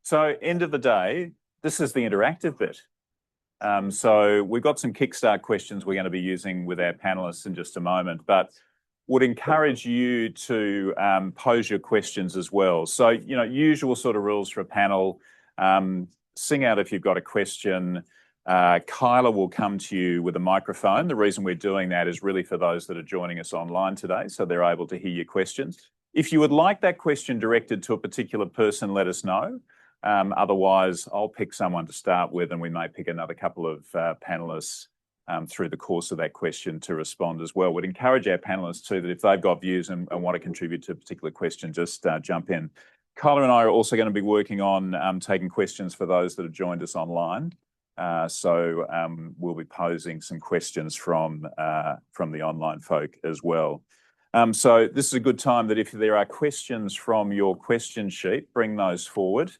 So end of the day, this is the interactive bit. So we've got some kickstart questions we're going to be using with our panelists in just a moment, but would encourage you to pose your questions as well. So, usual sort of rules for a panel. Sing out if you've got a question. Kyla will come to you with a microphone. The reason we're doing that is really for those that are joining us online today, so they're able to hear your questions. If you would like that question directed to a particular person, let us know. Otherwise, I'll pick someone to start with, and we may pick another couple of panelists through the course of that question to respond as well. We'd encourage our panelists too that if they've got views and want to contribute to a particular question, just jump in. Kyla and I are also going to be working on taking questions for those that have joined us online. So we'll be posing some questions from the online folk as well. So this is a good time that if there are questions from your question sheet, bring those forward.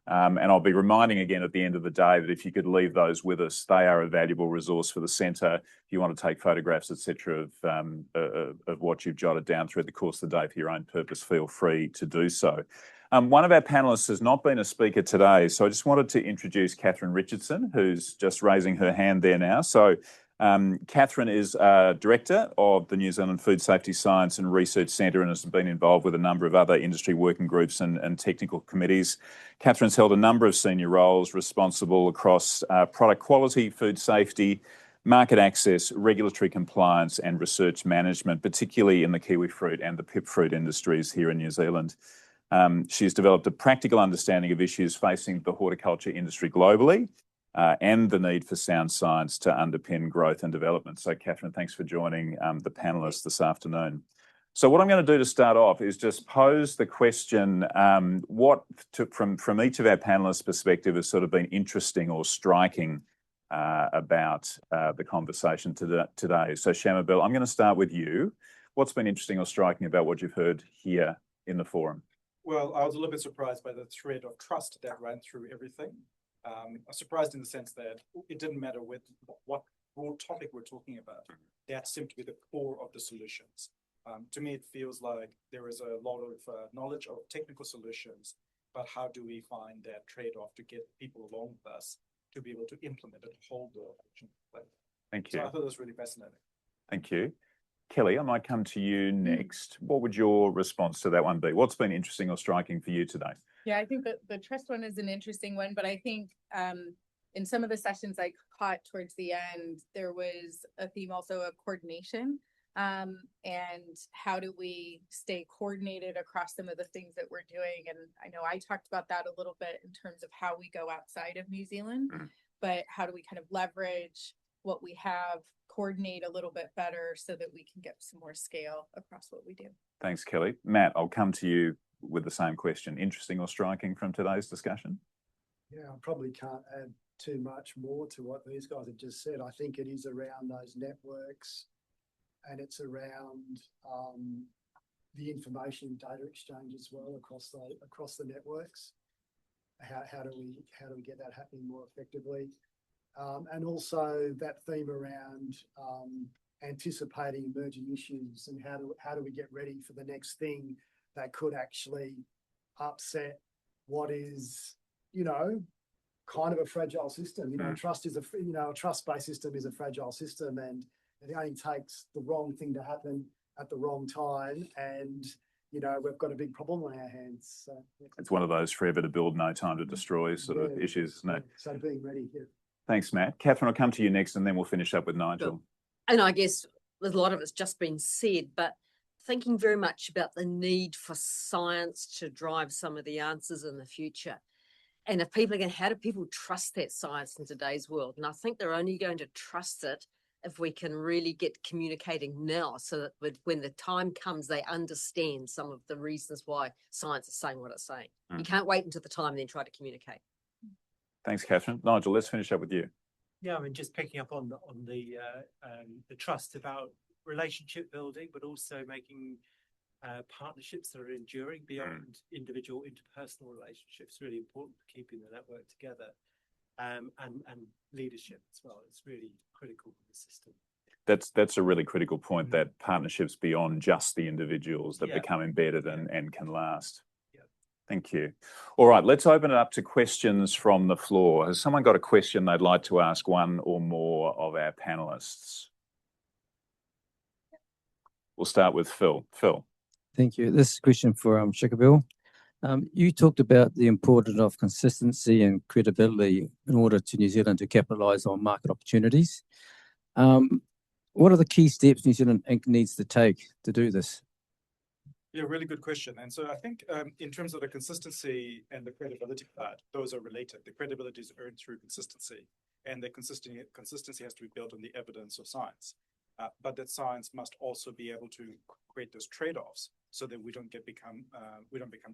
And I'll be reminding again at the end of the day that if you could leave those with us, they are a valuable resource for the centre. If you want to take photographs, etc., of what you've jotted down through the course of the day for your own purpose, feel free to do so. One of our panellists has not been a speaker today, so I just wanted to introduce Catherine Richardson, who's just raising her hand there now. So Catherine is Director of the New Zealand Food Safety Science and Research Centre and has been involved with a number of other industry working groups and technical committees. Catherine's held a number of senior roles responsible across product quality, food safety, market access, regulatory compliance and research management, particularly in the kiwi fruit and the pip fruit industries here in New Zealand. She's developed a practical understanding of issues facing the horticulture industry globally and the need for sound science to underpin growth and development. So, Catherine, thanks for joining the panellists this afternoon. So what I'm going to do to start off is just pose the question, from each of our panellists' perspective has sort of been interesting or striking about the conversation today. So, Shamabel, I'm going to start with you. What's been interesting or striking about what you've heard here in the forum? Well, I was a little bit surprised by the thread of trust that ran through everything. I was surprised in the sense that it didn't matter what broad topic we're talking about. That seemed to be the core of the solutions. To me, it feels like there is a lot of knowledge of technical solutions, but how do we find that trade-off to get people along with us to be able to implement it, hold the action play. Thank you. So I thought it was really fascinating. Thank you. Kelly, I might come to you next. What would your response to that one be? What's been interesting or striking for you today? Yeah, I think that the trust one is an interesting one, but I think in some of the sessions I caught towards the end, there was a theme also of coordination and how do we stay coordinated across some of the things that we're doing. And I know I talked about that a little bit in terms of how we go outside of New Zealand, but how do we kind of leverage what we have, coordinate a little bit better so that we can get some more scale across what we do. Thanks, Kelly. Matt, I'll come to you with the same question. Interesting or striking from today's discussion? Yeah, I probably can't add too much more to what these guys have just said. I think it is around those networks and it's around the information and data exchange as well across the networks. How do we get that happening more effectively? And also that theme around anticipating emerging issues and how do we get ready for the next thing that could actually upset what is, kind of a fragile system. Trust is a trust-based system is a fragile system, and it only takes the wrong thing to happen at the wrong time, and we've got a big problem on our hands. So it's one of those forever to build, no time to destroy sort of issues, isn't it? So being ready, yeah. Thanks, Matt. Catherine, I'll come to you next and then we'll finish up with Nigel. And I guess a lot of it's just been said, but thinking very much about the need for science to drive some of the answers in the future. And if people, again, how do people trust that science in today's world? And I think they're only going to trust it if we can really get communicating now so that when the time comes, they understand some of the reasons why science is saying what it's saying. You can't wait until the time and then try to communicate. Thanks, Catherine. Nigel, let's finish up with you. Yeah, I mean, just picking up on the trust about relationship building, but also making partnerships that are enduring beyond individual interpersonal relationships. Really important for keeping the network together, and leadership as well. It's really critical for the system. That's a really critical point. That partnerships beyond just the individuals that become embedded and can last. Thank you. All right, let's open it up to questions from the floor. Has someone got a question they'd like to ask one or more of our panelists? We'll start with Phil. Phil. Thank you. This is a question for Shikabil. You talked about the importance of consistency and credibility in order to New Zealand to capitalise on market opportunities. What are the key steps New Zealand Inc. needs to take to do this? Yeah, really good question. And so I think in terms of the consistency and the credibility part, those are related. The credibility is earned through consistency, and the consistency has to be built on the evidence of science. But that science must also be able to create those trade-offs so that we don't become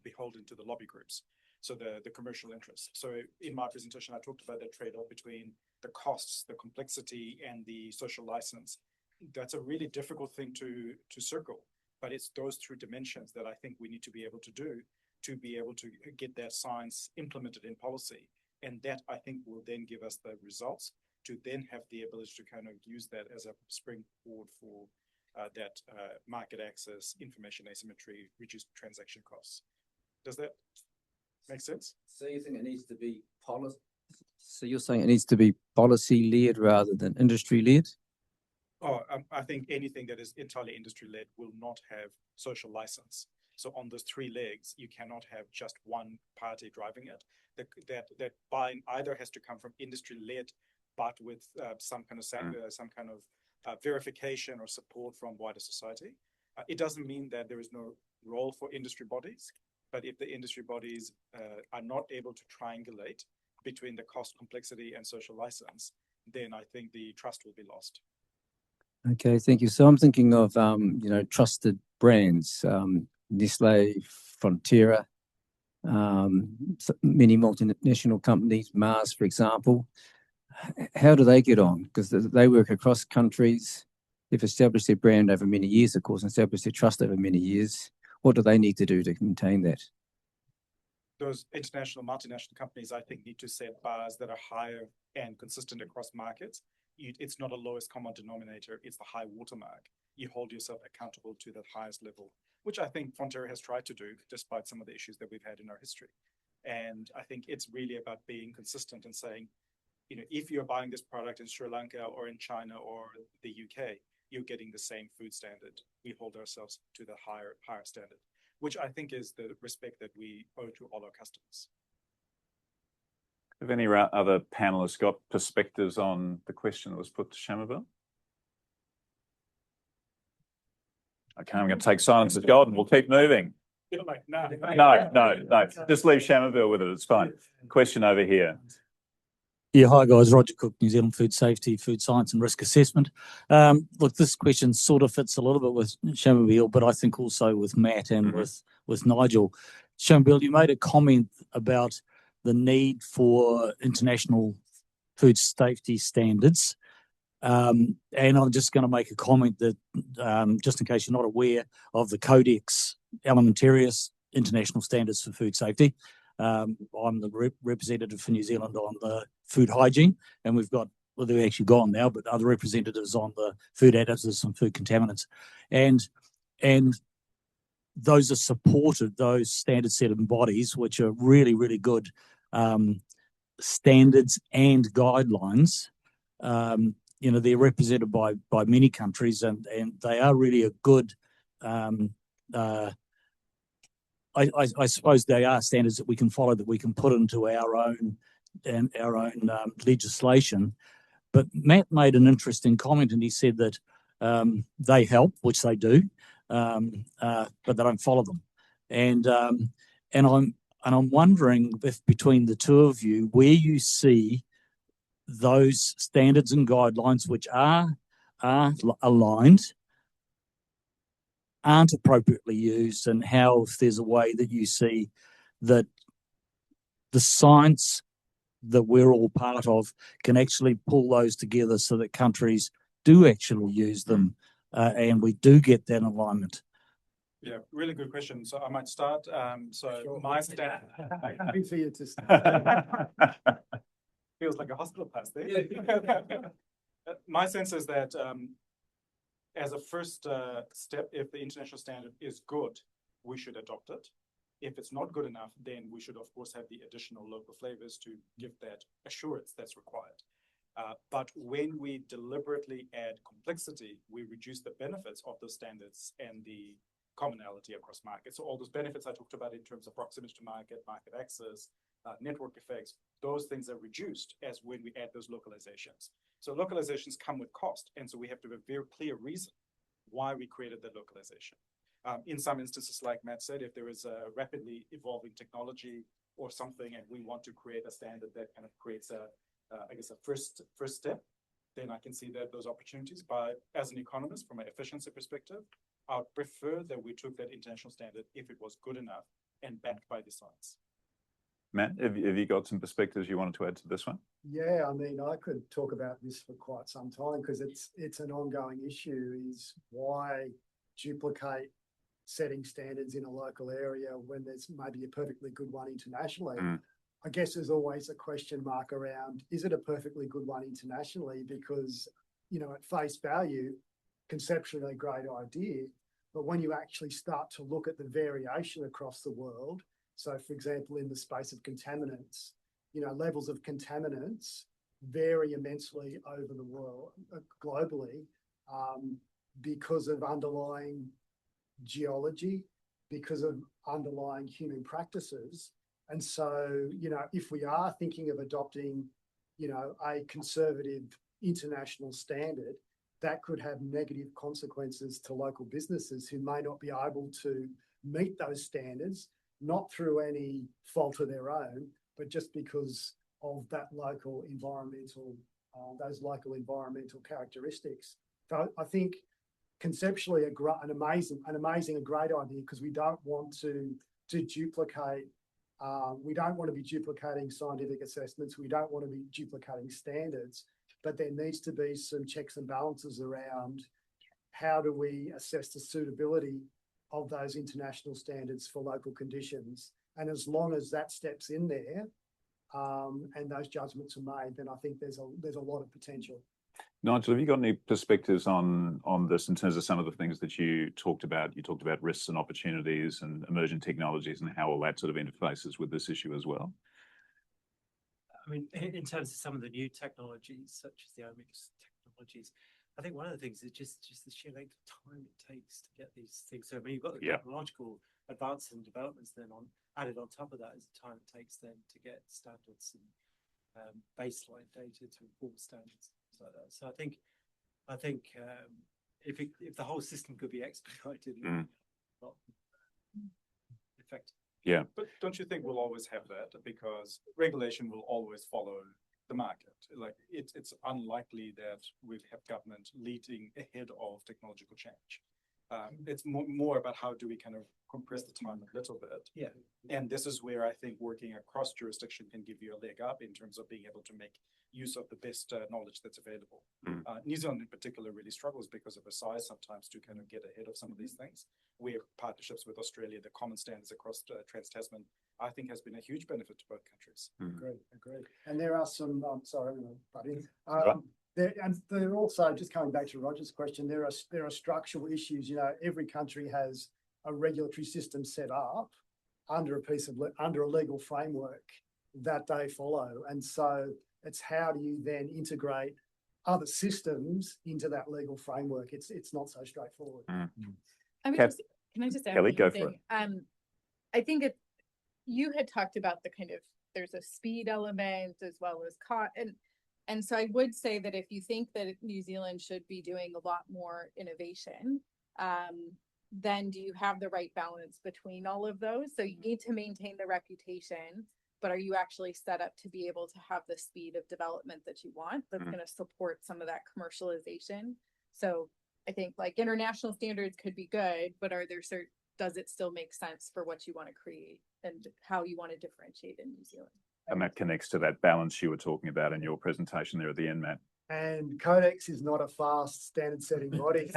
beholden to the lobby groups, so the commercial interests. So in my presentation, I talked about that trade-off between the costs, the complexity, and the social license. That's a really difficult thing to circle, but it's those three dimensions that I think we need to be able to do to be able to get that science implemented in policy. And that, I think, will then give us the results to then have the ability to kind of use that as a springboard for that market access, information asymmetry, reduced transaction costs. Does that make sense? So you think it needs to be policy? So you're saying it needs to be policy-led rather than industry-led? Oh, I think anything that is entirely industry-led will not have social license. So on those three legs, you cannot have just one party driving it. That buying either has to come from industry-led, but with some kind of verification or support from wider society. It doesn't mean that there is no role for industry bodies, but if the industry bodies are not able to triangulate between the cost, complexity, and social license, then I think the trust will be lost. Okay, thank you. So I'm thinking of trusted brands, Nestle, Frontiera, many multinational companies, Mars, for example. How do they get on? Because they work across countries. They've established their brand over many years, of course, and established their trust over many years. What do they need to do to maintain that? Those international, multinational companies, I think, need to set bars that are higher and consistent across markets. It's not a lowest common denominator, it's the high watermark. You hold yourself accountable to the highest level, which I think Frontiera has tried to do, despite some of the issues that we've had in our history. And I think it's really about being consistent and saying, if you're buying this product in Sri Lanka or in China or the UK, you're getting the same food standard. We hold ourselves to the higher standard, which I think is the respect that we owe to all our customers. Have any other panelists got perspectives on the question that was put to Shamabel? Okay, I'm going to take silence as gold and we'll keep moving. No. Just leave Shamabel with it. It's fine. Question over here. Yeah, hi guys, Roger Cook, New Zealand Food Safety, Food Science and Risk Assessment. Look, this question sort of fits a little bit with Shamabel, but I think also with Matt and with Nigel. Shamabel, you made a comment about the need for international food safety standards. And I'm just going to make a comment that, just in case you're not aware of the Codex Alimentarius International Standards for Food Safety, I'm the representative for New Zealand on the food hygiene, and we've got, well, they're actually gone now, but other representatives on the food additives and food contaminants. And those are supported, those standard setting bodies, which are really, really good standards and guidelines. They're represented by many countries, and they are really a good I suppose they are standards that we can follow, that we can put into our own legislation. But Matt made an interesting comment, and he said that they help, which they do, but they don't follow them. And I'm wondering if between the two of you, where you see those standards and guidelines which are aligned aren't appropriately used, and how, if there's a way that you see that the science that we're all part of can actually pull those together so that countries do actually use them, and we do get that alignment. Yeah, really good question. So I might start. Sure. My stand. Happy for you to start. Feels like a hospital pass there. My sense is that as a first step, if the international standard is good, we should adopt it. If it's not good enough, then we should of course have the additional local flavors to give that assurance that's required. But when we deliberately add complexity, we reduce the benefits of those standards and the commonality across markets. So all those benefits I talked about in terms of proximity to market, market access, network effects, those things are reduced as when we add those localizations. So localizations come with cost. And so we have to have a very clear reason why we created that localization. In some instances, like Matt said, if there is a rapidly evolving technology or something, and we want to create a standard that kind of creates I guess a first step, then I can see that those opportunities. But as an economist, from an efficiency perspective, I would prefer that we took that international standard if it was good enough and backed by the science. Matt, have you got some perspectives you wanted to add to this one? Yeah, I mean, I could talk about this for quite some time because it's an ongoing issue, is why duplicate setting standards in a local area when there's maybe a perfectly good one internationally. I guess there's always a question mark around, is it a perfectly good one internationally? Because, you know, at face value, conceptually a great idea, but when you actually start to look at the variation across the world, so for example, in the space of contaminants, you know, levels of contaminants vary immensely over the world, globally, because of underlying geology, because of underlying human practices. And so, you know, if we are thinking of adopting, you know, a conservative international standard, that could have negative consequences to local businesses who may not be able to meet those standards, not through any fault of their own, but just because of that local environmental, those local environmental characteristics. So I think conceptually a great idea, because we don't want to duplicate. We don't want to be duplicating scientific assessments. We don't want to be duplicating standards, but there needs to be some checks and balances around how do we assess the suitability of those international standards for local conditions. And as long as that steps in there, and those judgments are made, then I think there's a lot of potential. Nigel, have you got any perspectives on this in terms of some of the things that you talked about? You talked about risks and opportunities and emerging technologies and how all that sort of interfaces with this issue as well. I mean, in terms of some of the new technologies, such as the omics technologies, I think one of the things is just the sheer length of time it takes to get these things. So I mean, you've got the technological advances and developments then added on top of that is the time it takes then to get standards and baseline data to inform standards. Like that. So I think if the whole system could be expedited, not effective. Yeah. But don't you think we'll always have that, because regulation will always follow the market? Like it's unlikely that we'll have government leading ahead of technological change. It's more about how do we kind of compress the time a little bit. Yeah. And this is where I think working across jurisdiction can give you a leg up in terms of being able to make use of the best knowledge that's available. New Zealand in particular really struggles because of the size sometimes to kind of get ahead of some of these things. We have partnerships with Australia, the common standards across Trans-Tasman, I think has been a huge benefit to both countries. Agreed. And there are some, sorry, I'm going to butt in. And there are also, just coming back to Roger's question, there are structural issues. You know, every country has a regulatory system set up under a legal framework that they follow. And so it's how do you then integrate other systems into that legal framework? It's not so straightforward. I mean, can I just add Kelly, go thing? for it. I think you had talked about the kind of, there's a speed element as well as cost. And so I would say that if you think that New Zealand should be doing a lot more innovation, then do you have the right balance between all of those? So you need to maintain the reputation, but are you actually set up to be able to have the speed of development that you want that's going to support some of that commercialization? So I think like international standards could be good, but does it still make sense for what you want to create and how you want to differentiate in New Zealand? And that connects to that balance you were talking about in your presentation there at the end, Matt. And Codex is not a fast standard setting body.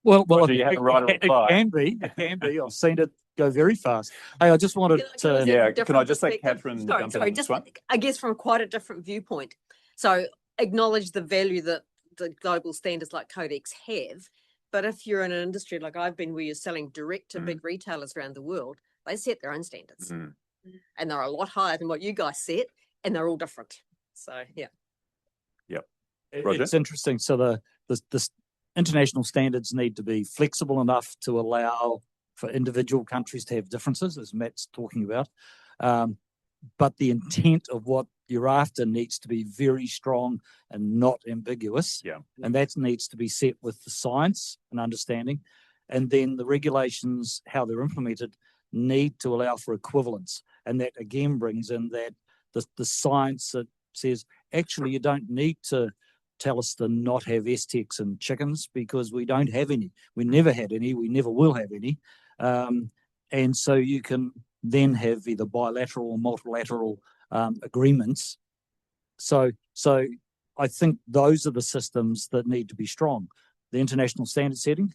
Well, Roger, you have a right to reply. It can be. I've seen it go very fast. Hey, I just wanted to. Yeah, can I just let Catherine jump in on this one? I guess from quite a different viewpoint. So acknowledge the value that the global standards like Codex have, But if you're in an industry like I've been, where you're selling direct to Mm. big retailers around the world, they set their own standards, Mm. and they're a lot higher than what you guys set, and they're all different. So yeah. Roger? It's interesting. So the international standards need to be flexible enough to allow for individual countries to have differences, as Matt's talking about. But the intent of what you're after needs to be very strong and not ambiguous. Yeah. And that needs to be set with the science and understanding. And then the regulations, how they're implemented, need to allow for equivalence. And that again brings in that the science that says, actually, you don't need to tell us to not have STECs and chickens, because we don't have any. We never had any. We never will have any. And so you can then have either bilateral or multilateral agreements. So I think those are the systems that need to be strong. The international standard setting,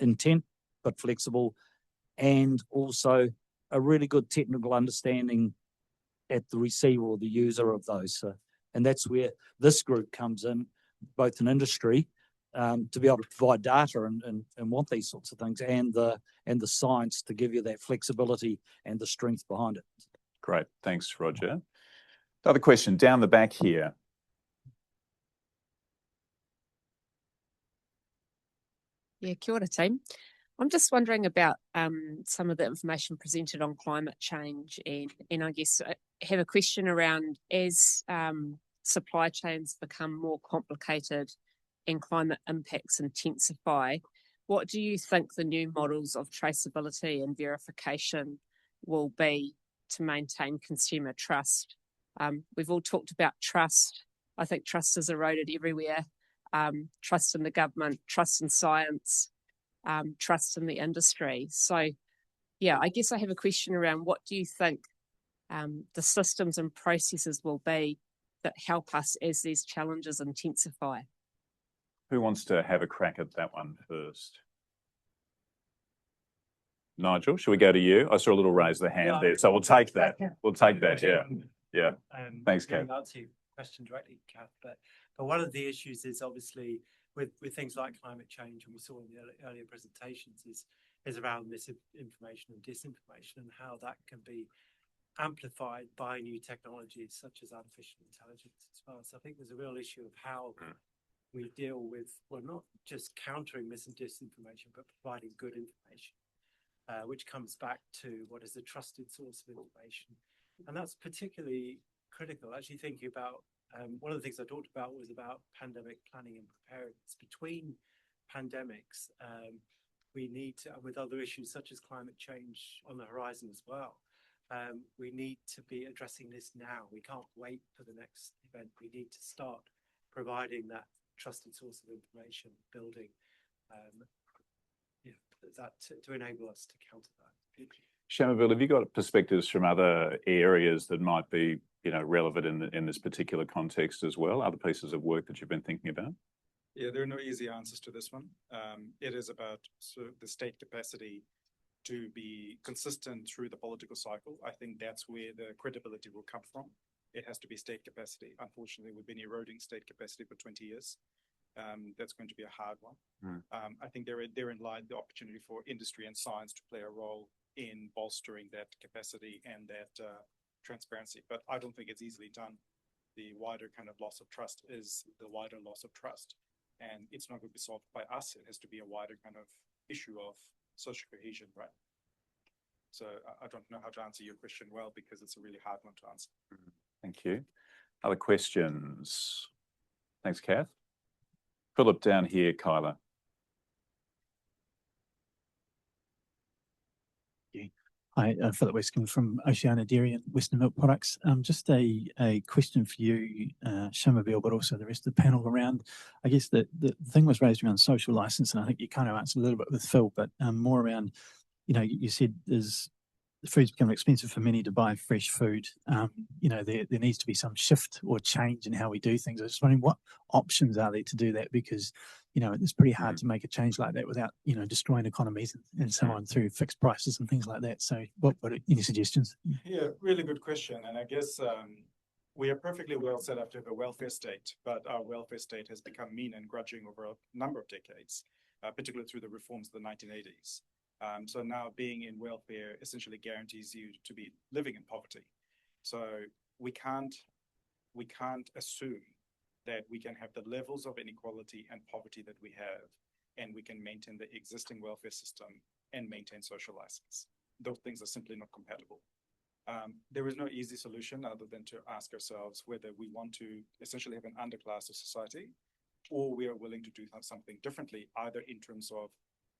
intent, but flexible, and also a really good technical understanding at the receiver or the user of those. And that's where this group comes in, both in industry, to be able to provide data and want these sorts of things, and the science to give you that flexibility and the strength behind it. Great. Thanks, Roger. The other question down the back here. Yeah, kia ora, team. I'm just wondering about some of the information presented on climate change, and I guess I have a question around, as supply chains become more complicated and climate impacts intensify, what do you think the new models of traceability and verification will be to maintain consumer trust? We've all talked about trust. I think trust is eroded everywhere. Trust in the government, trust in science, trust in the industry. So, yeah, I guess I have a question around, what do you think the systems and processes will be that help us as these challenges intensify? Who wants to have a crack at that one first? Nigel, shall we go to you? I saw a little raise the hand there, so we'll take that. We'll take that, yeah. Thanks, Kath. I'll answer your question directly, Kath, but one of the issues is obviously with things like climate change, and we saw in the earlier presentations, is around misinformation and disinformation, and how that can be amplified by new technologies such as artificial intelligence as well. So I think there's a real issue of how we deal with, well, not just countering mis and disinformation, but providing good information, which comes back to what is a trusted source of information. And that's particularly critical. Actually thinking about, one of the things I talked about was about pandemic planning and preparedness. Between pandemics, we need to, with other issues such as climate change on the horizon as well, we need to be addressing this now. We can't wait for the next event. We need to start providing that trusted source of information, building that to enable us to counter that. Shamaville, have you got perspectives from other areas that might be, relevant in this particular context as well? Other pieces of work that you've been thinking about? Yeah, there are no easy answers to this one. It is about sort of the state capacity to be consistent through the political cycle. I think that's where the credibility will come from. It has to be state capacity. Unfortunately, we've been eroding state capacity for 20 years. That's going to be a hard one. I think therein lies the opportunity for industry and science to play a role in bolstering that capacity and that transparency. But I don't think it's easily done. The wider kind of loss of trust is the wider loss of trust. And it's not going to be solved by us. It has to be a wider kind of issue of social cohesion, right? So I don't know how to answer your question well, because it's a really hard one to answer. Thank you. Other questions? Thanks, Kath. Philip down here, Kyla. Hi, Philip Westcombe from Oceania Dairy and Western Milk Products. Just a question for you, Shamaville, but also the rest of the panel around, I guess the thing was raised around social license, and I think you kind of answered a little bit with Phil, but more around, you said food's becoming expensive for many to buy fresh food. There needs to be some shift or change in how we do things. I was just wondering, what options are there to do that? Because, it's pretty hard to make a change like that without, destroying economies and so on through fixed prices and things like that. So what are any suggestions? Yeah, really good question. And I guess we are perfectly well set up to have a welfare state, but our welfare state has become mean and grudging over a number of decades. particularly through the reforms of the 1980s. So now being in welfare essentially guarantees you to be living in poverty. So we can't assume that we can have the levels of inequality and poverty that we have, and we can maintain the existing welfare system and maintain social license. Those things are simply not compatible. There is no easy solution other than to ask ourselves whether we want to essentially have an underclass of society, or we are willing to do something differently, either in terms of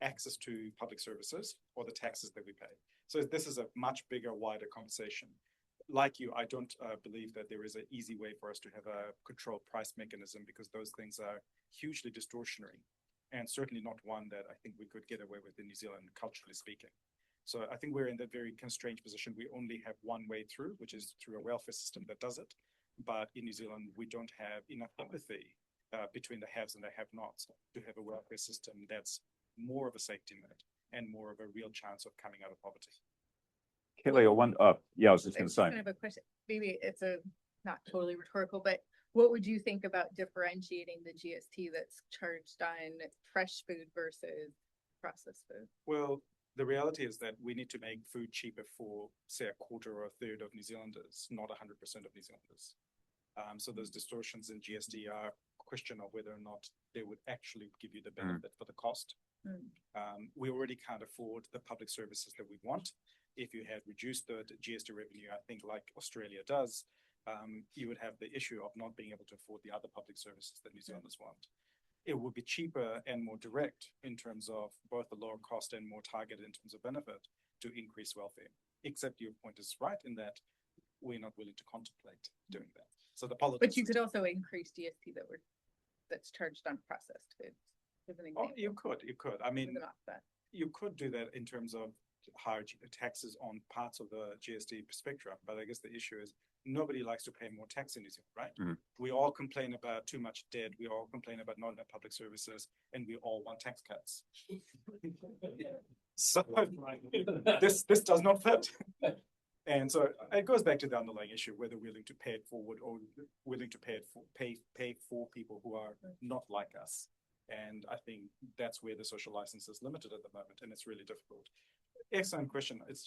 access to public services or the taxes that we pay. So this is a much bigger, wider conversation. Like you, I don't believe that there is an easy way for us to have a controlled price mechanism, because those things are hugely distortionary, and certainly not one that I think we could get away with in New Zealand, culturally speaking. So I think we're in that very constrained position. We only have one way through, which is through a welfare system that does it. But in New Zealand, we don't have enough empathy between the haves and the have-nots to have a welfare system that's more of a safety net and more of a real chance of coming out of poverty. Kelly, I was just going to say. Kind of a question. Maybe it's not totally rhetorical, but what would you think about differentiating the GST that's charged on fresh food versus processed food? Well, the reality is that we need to make food cheaper for, say, a quarter or a third of New Zealanders, not 100% of New Zealanders. So those distortions in GST are a question of whether or not they would actually give you the benefit for the cost. We already can't afford the public services that we want. If you had reduced the GST revenue, I think like Australia does, you would have the issue of not being able to afford the other public services that New Zealanders want. It would be cheaper and more direct in terms of both the lower cost and more targeted in terms of benefit to increase welfare. Except your point is right in that we're not willing to contemplate doing that. So the politics. But you could also increase GST that's charged on processed foods. Oh, you could. I mean, you could do that in terms of higher taxes on parts of the GST spectrum. But I guess the issue is nobody likes to pay more tax in New Zealand, right? We all complain about too much debt. We all complain about not enough public services, and we all want tax cuts. So this does not fit. And so it goes back to the underlying issue, whether we're willing to pay it forward or willing to pay for people who are not like us. And I think that's where the social license is limited at the moment, and it's really difficult. Excellent question. It is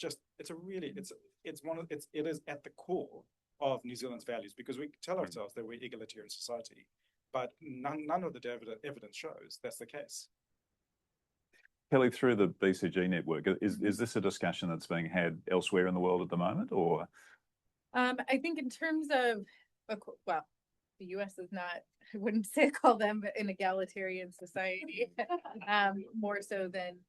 at the core of New Zealand's values, because we tell ourselves that we're egalitarian society, but none of the evidence shows that's the case. Kelly, through the BCG network, is this a discussion that's being had elsewhere in the world at the moment, or? I think in terms of, well, the US is not, I wouldn't say call them an egalitarian society, more so than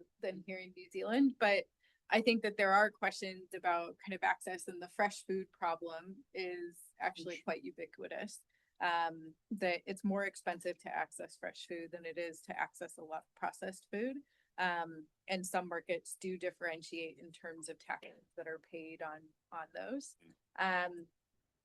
here in New Zealand. But I think that there are questions about kind of access, and the fresh food problem is actually quite ubiquitous. That it's more expensive to access fresh food than it is to access a lot of processed food. And some markets do differentiate in terms of taxes that are paid on those.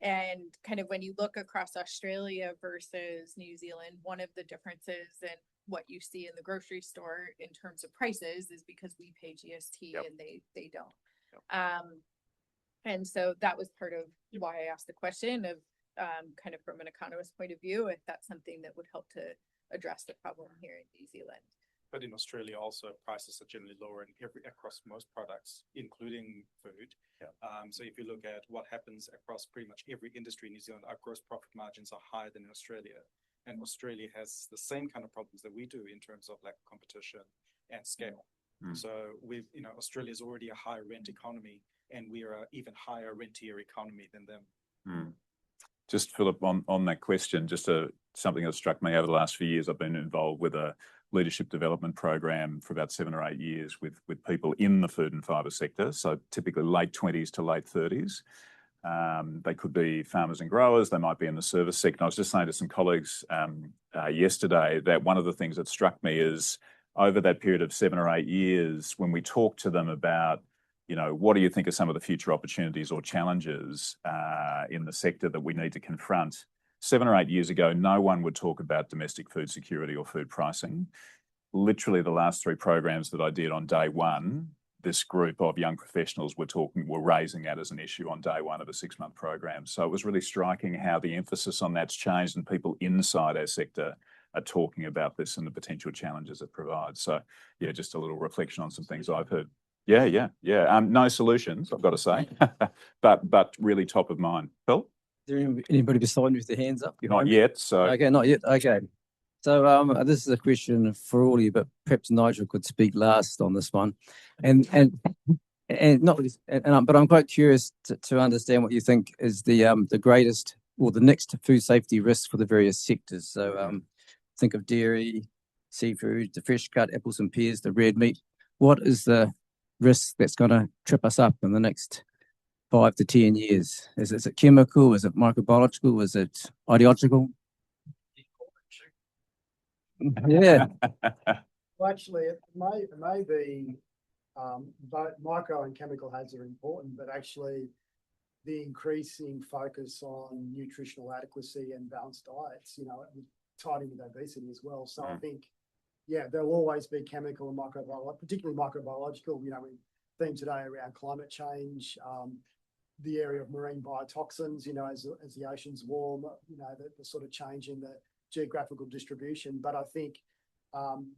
And kind of when you look across Australia versus New Zealand, one of the differences in what you see in the grocery store in terms of prices is because we pay GST and they don't. And so that was part of why I asked the question of kind of from an economist point of view, if that's something that would help to address the problem here in New Zealand. But in Australia also, prices are generally lower across most products, including food. So if you look at what happens across pretty much every industry in New Zealand, our gross profit margins are higher than in Australia. And Australia has the same kind of problems that we do in terms of lack of competition and scale. So Australia is already a high rent economy, and we are an even higher rentier economy than them. Just Philip, on that question, something that struck me over the last few years. I've been involved with a leadership development program for about 7 or 8 years with people in the food and fibre sector, so typically late 20s to late 30s. They could be farmers and growers, they might be in the service sector. I was just saying to some colleagues yesterday that one of the things that struck me is over that period of 7 or 8 years, when we talk to them about, what do you think are some of the future opportunities or challenges in the sector that we need to confront? 7 or 8 years ago, no one would talk about domestic food security or food pricing. Literally the last 3 programs that I did on day one, this group of young professionals were raising that as an issue on day one of a 6-month program. So it was really striking how the emphasis on that's changed, and people inside our sector are talking about this and the potential challenges it provides. So yeah, just a little reflection on some things I've heard. Yeah. No solutions, I've got to say, but really top of mind. Phil? Is there anybody beside me with their hands up? Not yet, so. Okay, not yet. Okay. So this is a question for all of you, but perhaps Nigel could speak last on this one. But I'm quite curious to understand what you think is the greatest or the next food safety risk for the various sectors. So think of dairy, seafood, the fresh cut apples and pears, the red meat. What is the risk that's going to trip us up in the next 5 to 10 years? Is it chemical? Is it microbiological? Is it ideological? Yeah. Well, actually, it may be both micro and chemical hazards are important, but actually the increasing focus on nutritional adequacy and balanced diets, tied in with obesity as well. So I think, yeah, there'll always be chemical and microbiological, particularly microbiological, we theme today around climate change, the area of marine biotoxins, as the oceans warm, the sort of change in the geographical distribution. But I think,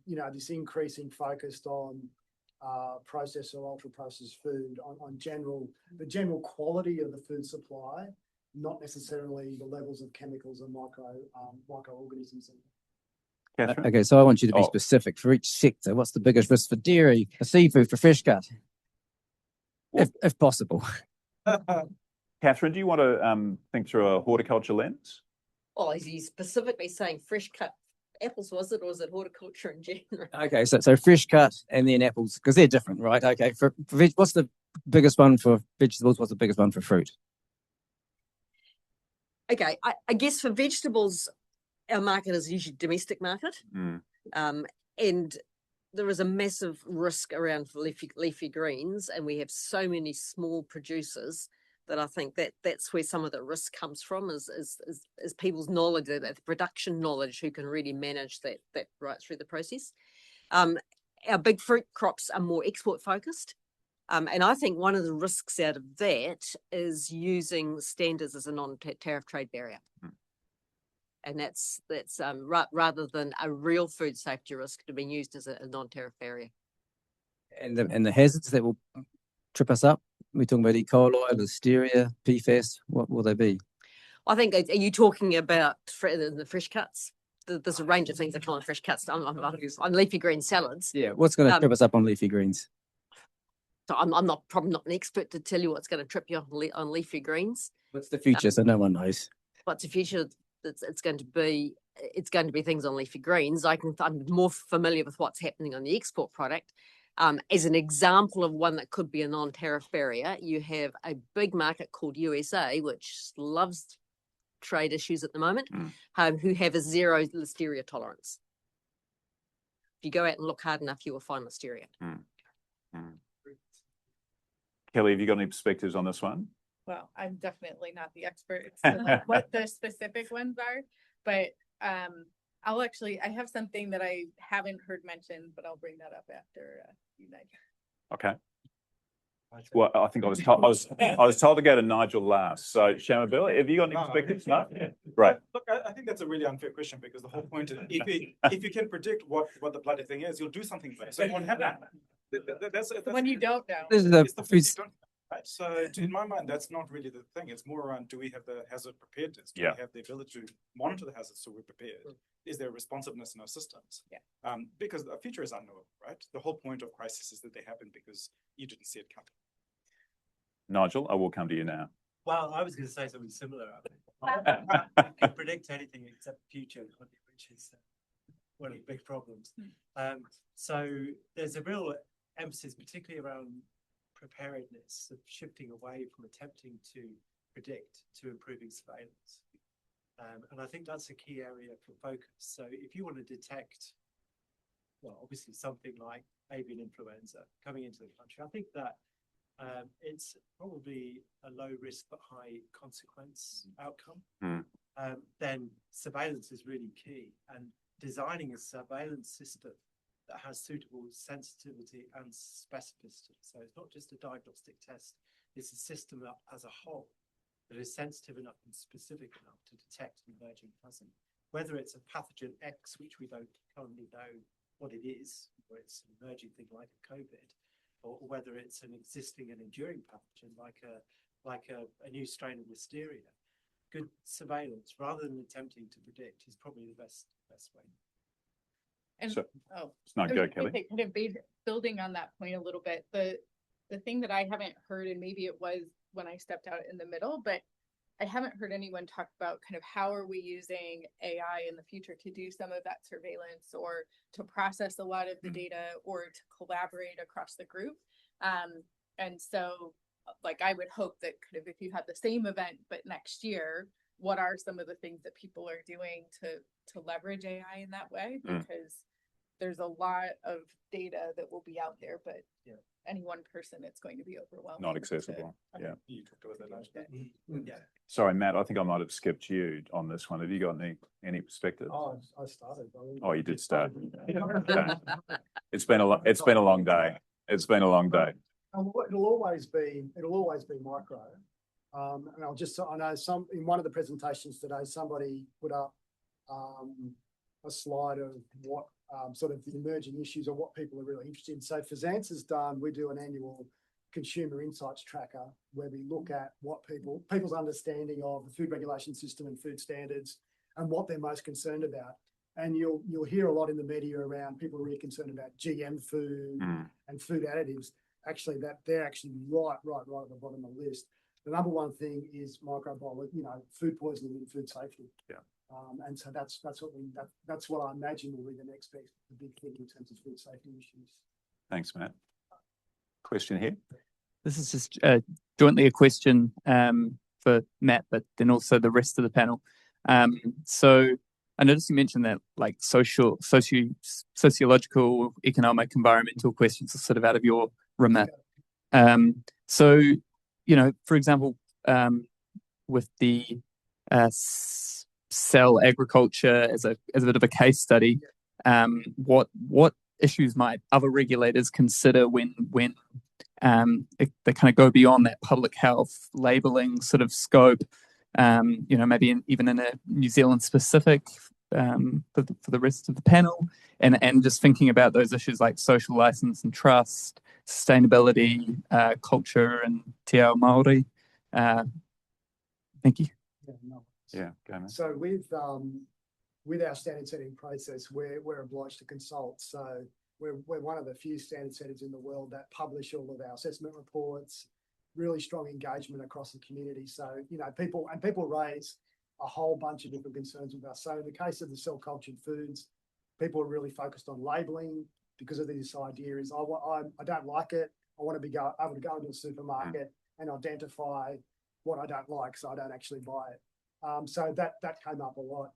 this increasing focus on processed or ultra processed food, on the general quality of the food supply, not necessarily the levels of chemicals and microorganisms. Okay, so I want you to be specific for each sector. What's the biggest risk for dairy, for seafood, for fresh cut, if possible? Catherine, do you want to think through a horticulture lens? Oh, is he specifically saying fresh cut apples, or was it horticulture in general? Okay, so fresh cut and then apples, because they're different, right? Okay, for what's the biggest one for vegetables? What's the biggest one for fruit? Okay, I guess for vegetables, our market is usually domestic market. And there is a massive risk around for leafy greens, and we have so many small producers that I think that's where some of the risk comes from, is people's knowledge, the production knowledge, who can really manage that right through the process. Our big fruit crops are more export focused. And I think one of the risks out of that is using standards as a non-tariff trade barrier. And that's rather than a real food safety risk to being used as a non-tariff barrier. And the hazards that will trip us up? We're talking about E. coli, Listeria, PFAS. What will they be? I think, are you talking about the fresh cuts? There's a range of things that come on fresh cuts. On leafy green salads. Yeah, what's going to trip us up on leafy greens? So I'm probably not an expert to tell you what's going to trip you on leafy greens. What's the future? So no one knows. What's the future? It's going to be things on leafy greens. I'm more familiar with what's happening on the export product. As an example of one that could be a non-tariff barrier, you have a big market called USA, which loves trade issues at the moment, who have a zero Listeria tolerance. If you go out and look hard enough, you will find Listeria. Kelly, have you got any perspectives on this one? Well, I'm definitely not the expert to what the specific ones are, but I have something that I haven't heard mentioned, but I'll bring that up after you, Nigel. Okay. Well, I think I was told to go to Nigel last. So, Shamabilla, have you got any perspectives? No? Right. Look, I think that's a really unfair question, because the whole point is, if you can predict what the bloody thing is, you'll do something about it. So it won't happen. That's when you don't know. This is right? So in my mind, that's not really the thing. It's more around, do we have the hazard preparedness? Do we have the ability to monitor the hazards so we're prepared? Is there responsiveness in our systems? Because the future is unknowable, right? The whole point of crisis is that they happen because you didn't see it coming. Nigel, I will come to you now. Well, I was going to say something similar. You can predict anything except the future, which is one of the big problems. So there's a real emphasis, particularly around preparedness, of shifting away from attempting to predict to improving surveillance. And I think that's a key area for focus. So if you want to detect, well, obviously something like avian influenza coming into the country, I think that it's probably a low risk but high consequence outcome. Then surveillance is really key, and designing a surveillance system that has suitable sensitivity and specificity. So it's not just a diagnostic test, it's a system as a whole that is sensitive enough and specific enough to detect an emerging hazard. whether it's a pathogen X, which we don't currently know what it is, or it's an emerging thing like a COVID, or whether it's an existing and enduring pathogen like a new strain of listeria. Good surveillance rather than attempting to predict is probably the best way. And So- oh, It's not I go, was gonna Kelly. say, kind of building on that point a little bit, the thing that I haven't heard, and maybe it was when I stepped out in the middle, but I haven't heard anyone talk about kind of how are we using AI in the future to do some of that surveillance or to process a lot of the data or to collaborate across the group. And so like I would hope that kind of if you had the same event but next year, what are some of the things that people are doing to leverage AI in that way? Because there's a lot of data that will be out there, but any one person, it's going to be overwhelming. Not accessible. Yeah. You talked about that last night. Yeah. Sorry, Matt, I think I might have skipped you on this one. Have you got any perspective? Oh, I started. Oh, you did start. Okay. It's been a long day. It's been a long day. It'll always be micro. And I know in one of the presentations today, somebody put up a slide of what sort of the emerging issues or what people are really interested in. So for Xance's we do an annual consumer insights tracker where we look at what people's understanding of the food regulation system and food standards and what they're most concerned about. And you'll hear a lot in the media around people really concerned about GM food and food additives. Actually, they're actually right at the bottom of the list. The number one thing is microbiology, food poisoning and food safety. Yeah. And so that's what I imagine will be the next big thing in terms of food safety issues. Thanks, Matt. Question here. This is just jointly a question for Matt, but then also the rest of the panel. So I noticed you mentioned that like sociological, economic, environmental questions are sort of out of your remit. So, for example, with the cell agriculture as a bit of a case study, what issues might other regulators consider when they kind of go beyond that public health labeling sort of scope, maybe even in a New Zealand specific for the rest of the panel, and just thinking about those issues like social license and trust, sustainability, culture, and te ao Māori. Thank you. Yeah, go on. So with our standard setting process, we're obliged to consult. So we're one of the few standard setters in the world that publish all of our assessment reports, really strong engagement across the community. So, people raise a whole bunch of different concerns with us. So in the case of the cell cultured foods, people are really focused on labeling because of this idea is I don't like it. I want to be able to go into a supermarket and identify what I don't like, so I don't actually buy it. So that came up a lot.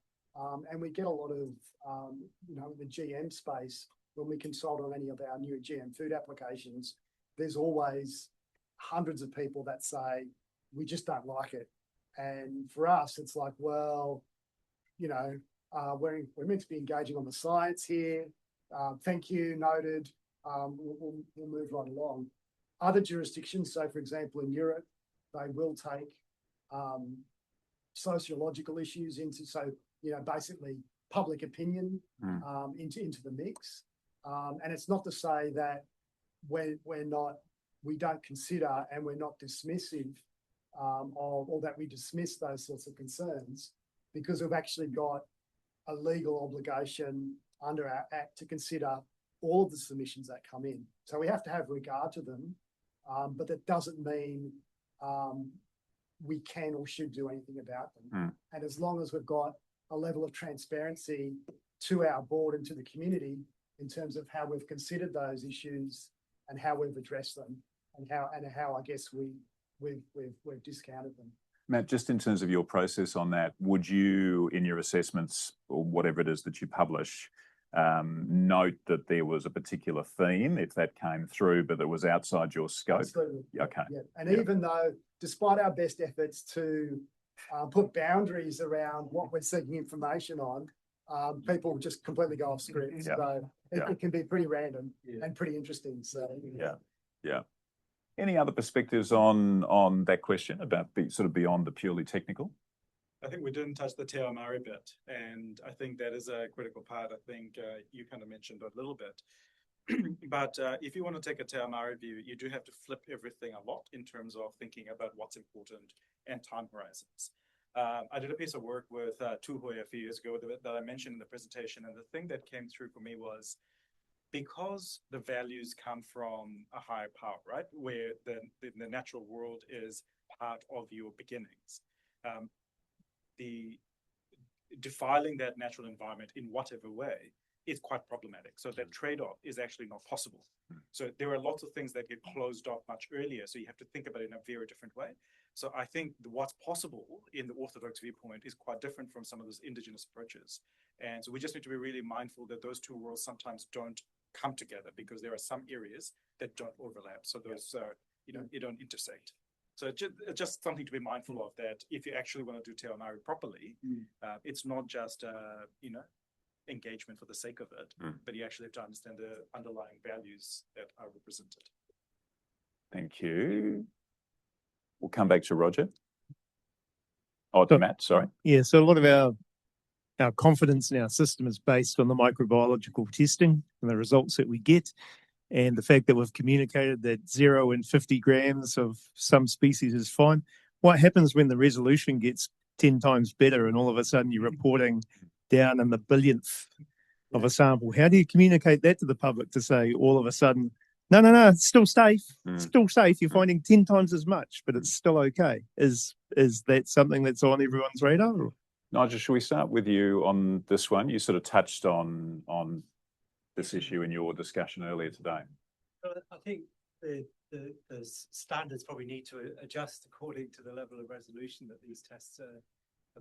And we get a lot of, the GM space, when we consult on any of our new GM food applications, there's always hundreds of people that say, we just don't like it. And for us, it's like, well, we're meant to be engaging on the science here. Thank you, noted. We'll move right along. Other jurisdictions, so for example, in Europe, they will take sociological issues into, basically public opinion into the mix. And it's not to say that we don't consider and we're not dismissive or that we dismiss those sorts of concerns, because we've actually got a legal obligation under our Act to consider all of the submissions that come in. So we have to have regard to them, but that doesn't mean we can or should do anything about them. And as long as we've got a level of transparency to our board and to the community in terms of how we've considered those issues and how we've addressed them and how I guess we've discounted them. Matt, just in terms of your process on that, would you, in your assessments or whatever it is that you publish, note that there was a particular theme, if that came through, but that was outside your scope? Absolutely. Okay. Yeah. And even though, despite our best efforts to put boundaries around what we're seeking information on, people just completely go off script. Yeah. So it can be pretty random and pretty interesting. So yeah. Any other perspectives on that question about sort of beyond the purely technical? I think we didn't touch the Te Ao Maori bit, and I think that is a critical part. I think you kind of mentioned it a little bit. But if you want to take a Te Ao Maori view, you do have to flip everything a lot in terms of thinking about what's important and time horizons. I did a piece of work with Tuhoe a few years ago that I mentioned in the presentation, and the thing that came through for me was because the values come from a higher power, right? Where the natural world is part of your beginnings. The defiling that natural environment in whatever way is quite problematic. So that trade-off is actually not possible. So there are lots of things that get closed off much earlier. So you have to think about it in a very different way. So I think what's possible in the orthodox viewpoint is quite different from some of those indigenous approaches. And so we just need to be really mindful that those two worlds sometimes don't come together because there are some areas that don't overlap. So those, you don't intersect. So just something to be mindful of, that if you actually want to do Te Ao Maori properly, it's not just, engagement for the sake of it, but you actually have to understand the underlying values that are represented. Thank you. We'll come back to Roger. Oh, to Matt, sorry. Yeah, so a lot of our confidence in our system is based on the microbiological testing and the results that we get, and the fact that we've communicated that 0 and 50 grams of some species is fine. What happens when the resolution gets 10 times better and all of a sudden you're reporting down in the billionth of a sample? How do you communicate that to the public to say all of a sudden, no, it's still safe, still safe, you're finding 10 times as much, but it's still okay? Is that something that's on everyone's radar? Or? Nigel, should we start with you on this one? You sort of touched on this issue in your discussion earlier today. I think the standards probably need to adjust according to the level of resolution that these tests are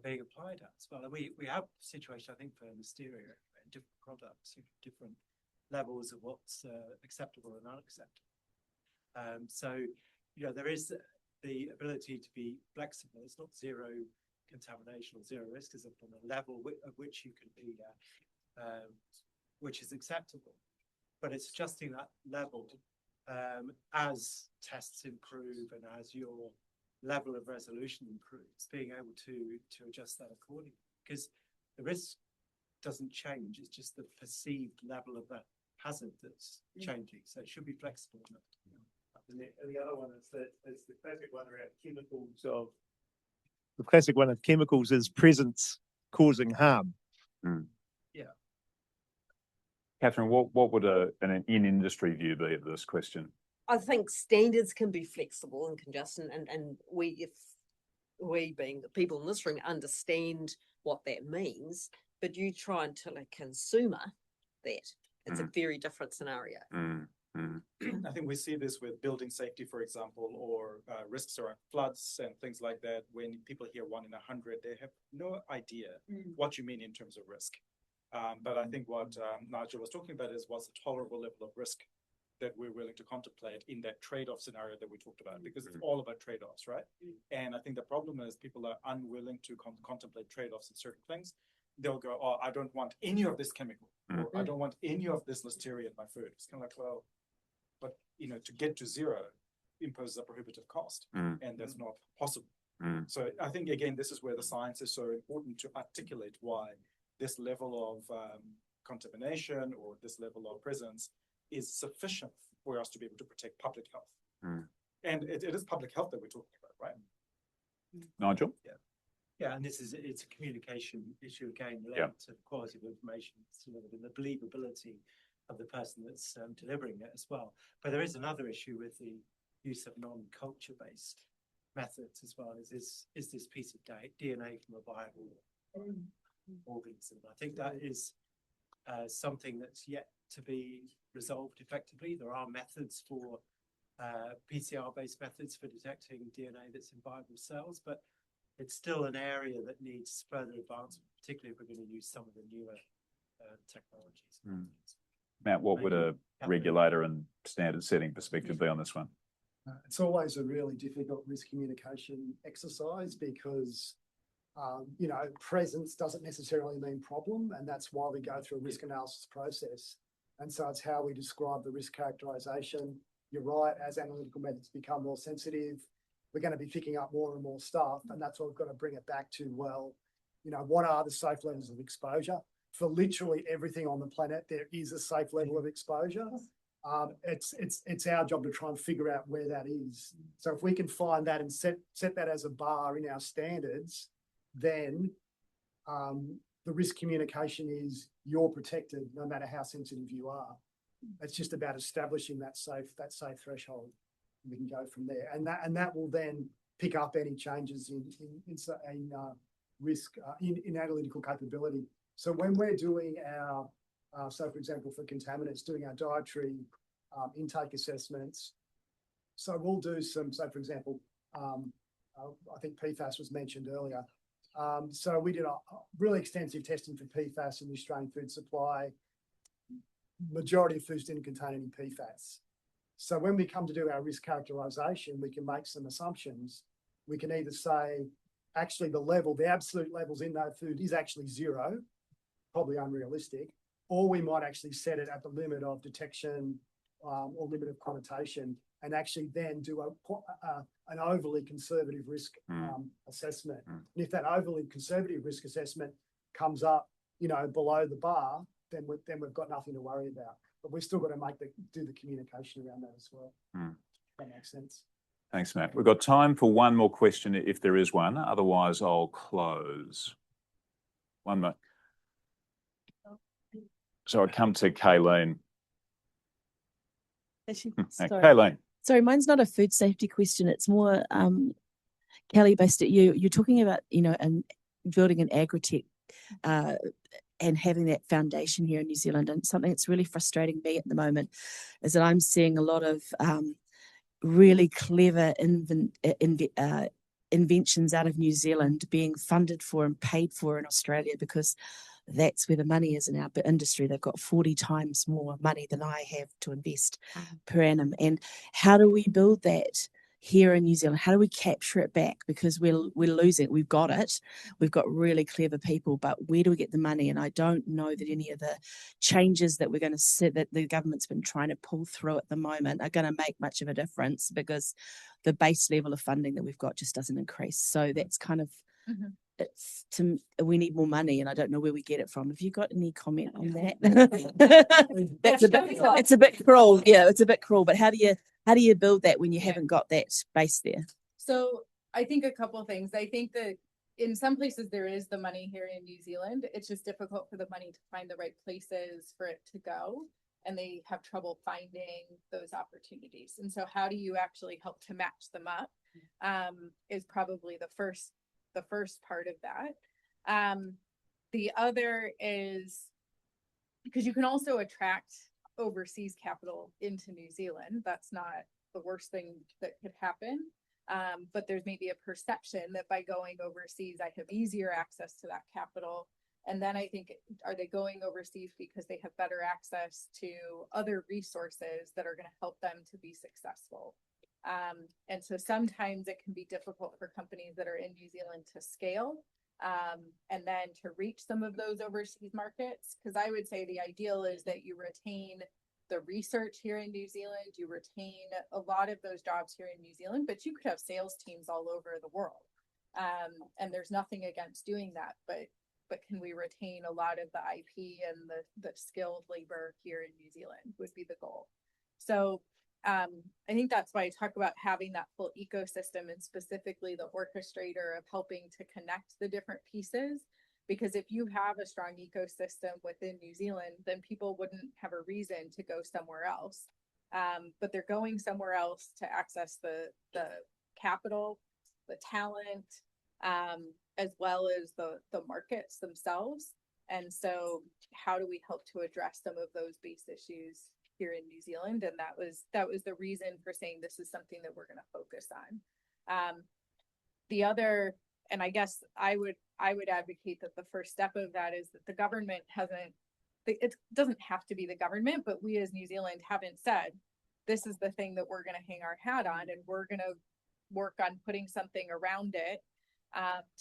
being applied at as well. And we have a situation, I think, for listeria and different products, different levels of what's acceptable and unacceptable. So, there is the ability to be flexible. It's not zero contamination or zero risk, is upon a level at which you can be, which is acceptable. But it's adjusting that level as tests improve and as your level of resolution improves, being able to adjust that accordingly. Because the risk doesn't change, it's just the perceived level of that hazard that's changing. So it should be flexible enough. And the other one is the classic one around chemicals of. The classic one of chemicals is presence causing harm. Yeah. Catherine, what would an in-industry view be of this question? I think standards can be flexible and can just, and we being the people in this room understand what that means, but you try and tell a consumer that it's a very different scenario. I think we see this with building safety, for example, or risks around floods and things like that. When people hear 1 in 100, they have no idea what you mean in terms of risk. But I think what Nigel was talking about is what's the tolerable level of risk that we're willing to contemplate in that trade-off scenario that we talked about, because it's all about trade-offs, right? And I think the problem is people are unwilling to contemplate trade-offs in certain things. They'll go, oh, I don't want any of this chemical, or I don't want any of this listeria in my food. It's kind of like, well, but to get to zero imposes a prohibitive cost, and that's not possible. So I think, again, this is where the science is so important to articulate why this level of contamination or this level of presence is sufficient for us to be able to protect public health. And it is public health that we're talking about, right? Nigel? Yeah, and it's a communication issue again, related to the quality of information that's delivered and the believability of the person that's delivering it as well. But there is another issue with the use of non-culture based methods as well. Is this piece of DNA from a viable organism? I think that is something that's yet to be resolved effectively. There are methods for PCR-based methods for detecting DNA that's in viable cells, but it's still an area that needs further advancement, particularly if we're going to use some of the newer technologies. Matt, what would a regulator and standard setting perspective be on this one? It's always a really difficult risk communication exercise because presence doesn't necessarily mean problem, and that's why we go through a risk analysis process. And so it's how we describe the risk characterization. You're right, as analytical methods become more sensitive, we're going to be picking up more and more stuff. And that's what we've got to bring it back to, well, what are the safe levels of exposure? For literally everything on the planet, there is a safe level of exposure. It's our job to try and figure out where that is. So if we can find that and set that as a bar in our standards, then the risk communication is you're protected no matter how sensitive you are. It's just about establishing that safe threshold. We can go from there, and that will then pick up any changes in risk in analytical capability. So when we're doing our so for example, for contaminants, doing our dietary intake assessments, so we'll do some. So for example, I think PFAS was mentioned earlier. So we did a really extensive testing for PFAS in the Australian food supply. Majority of foods didn't contain any PFAS. So when we come to do our risk characterisation, we can make some assumptions. We can either say, actually the absolute levels in that food is actually 0, probably unrealistic, or we might actually set it at the limit of detection or limit of connotation, and actually then do an overly conservative risk assessment. And if that overly conservative risk assessment comes up, below the bar, then we've got nothing to worry about. But we've still got to do the communication around that as well. That makes sense. Thanks, Matt. We've got time for one more question if there is one. Otherwise, I'll close. One more. So I come to Kayleen. Kayleen. Sorry, mine's not a food safety question. It's more, Kelly, based at you. You're talking about, and building an agri-tech and having that foundation here in New Zealand. And something that's really frustrating me at the moment is that I'm seeing a lot of really clever inventions out of New Zealand being funded for and paid for in Australia, because that's where the money is in our industry. They've got 40 times more money than I have to invest per annum. And how do we build that here in New Zealand? How do we capture it back? Because we're losing it. We've got it. We've got really clever people, but where do we get the money? And I don't know that any of the changes that we're going to see that the government's been trying to pull through at the moment are going to make much of a difference, because the base level of funding that we've got just doesn't increase. So that's kind of we need more money, and I don't know where we get it from. Have you got any comment on that? It's a bit cruel. Yeah, it's a bit cruel. But how do you build that when you haven't got that base there? So I think a couple of things. I think that in some places there is the money here in New Zealand. It's just difficult for the money to find the right places for it to go, and they have trouble finding those opportunities. And so how do you actually help to match them up is probably the first part of that. The other is because you can also attract overseas capital into New Zealand. That's not the worst thing that could happen. But there's maybe a perception that by going overseas, I have easier access to that capital. And then I think, are they going overseas because they have better access to other resources that are going to help them to be successful? And so sometimes it can be difficult for companies that are in New Zealand to scale and then to reach some of those overseas markets. Because I would say the ideal is that you retain the research here in New Zealand, you retain a lot of those jobs here in New Zealand, but you could have sales teams all over the world. And there's nothing against doing that, but can we retain a lot of the IP and the skilled labor here in New Zealand would be the goal. So I think that's why I talk about having that full ecosystem, and specifically the orchestrator of helping to connect the different pieces. Because if you have a strong ecosystem within New Zealand, then people wouldn't have a reason to go somewhere else. But they're going somewhere else to access the capital, the talent, as well as the markets themselves. And so how do we help to address some of those base issues here in New Zealand? And that was the reason for saying this is something that we're going to focus on. The other, and I guess I would advocate that the first step of that is that the government it doesn't have to be the government, but we as New Zealand haven't said, this is the thing that we're going to hang our hat on, and we're going to work on putting something around it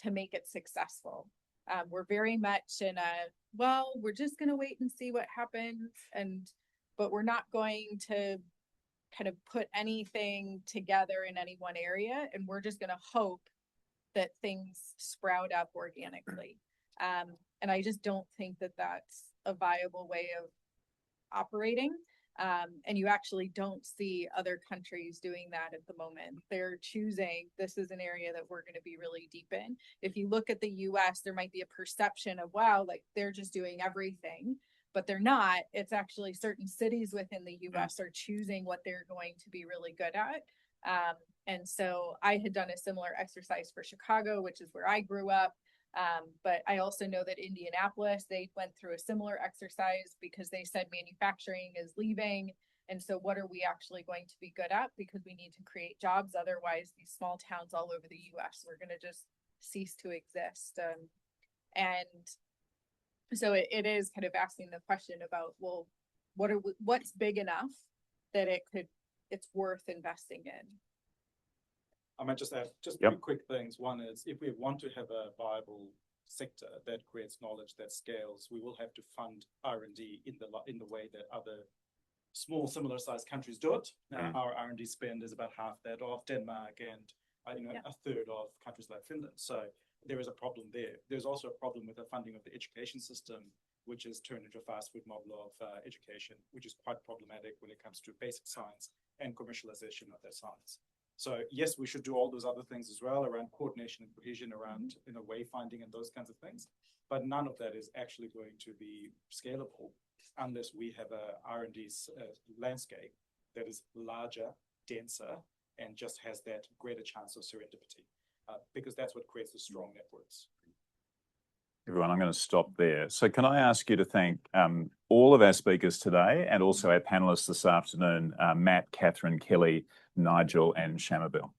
to make it successful. We're very much in we're just going to wait and see what happens, but we're not going to kind of put anything together in any one area, and we're just going to hope that things sprout up organically. And I just don't think that that's a viable way of operating. And you actually don't see other countries doing that at the moment. They're choosing, this is an area that we're going to be really deep in. If you look at the US, there might be a perception of, wow, like they're just doing everything, but they're not. It's actually certain cities within the US are choosing what they're going to be really good at. And so I had done a similar exercise for Chicago, which is where I grew up. But I also know that Indianapolis, they went through a similar exercise because they said manufacturing is leaving. And so what are we actually going to be good at? Because we need to create jobs. Otherwise, these small towns all over the US are going to just cease to exist. And so it is kind of asking the question about, well, what's big enough that it's worth investing in? I might just add just Yep. two quick things. One is, if we want to have a viable sector that creates knowledge that scales, we will have to fund R&D in the way that other small similar sized countries do it. Now, our R&D spend is about half that of Denmark and a third of countries like Finland. So there is a problem there. There's also a problem with the funding of the education system, which has turned into a fast food model of education, which is quite problematic when it comes to basic science and commercialization of that science. So yes, we should do all those other things as well around coordination and cohesion, around wayfinding and those kinds of things. But none of that is actually going to be scalable unless we have a R&D landscape that is larger, denser, and just has that greater chance of serendipity, because that's what creates the strong networks. Everyone, I'm going to stop there. So can I ask you to thank all of our speakers today and also our panelists this afternoon, Matt, Catherine, Kelly, Nigel and Shamabel.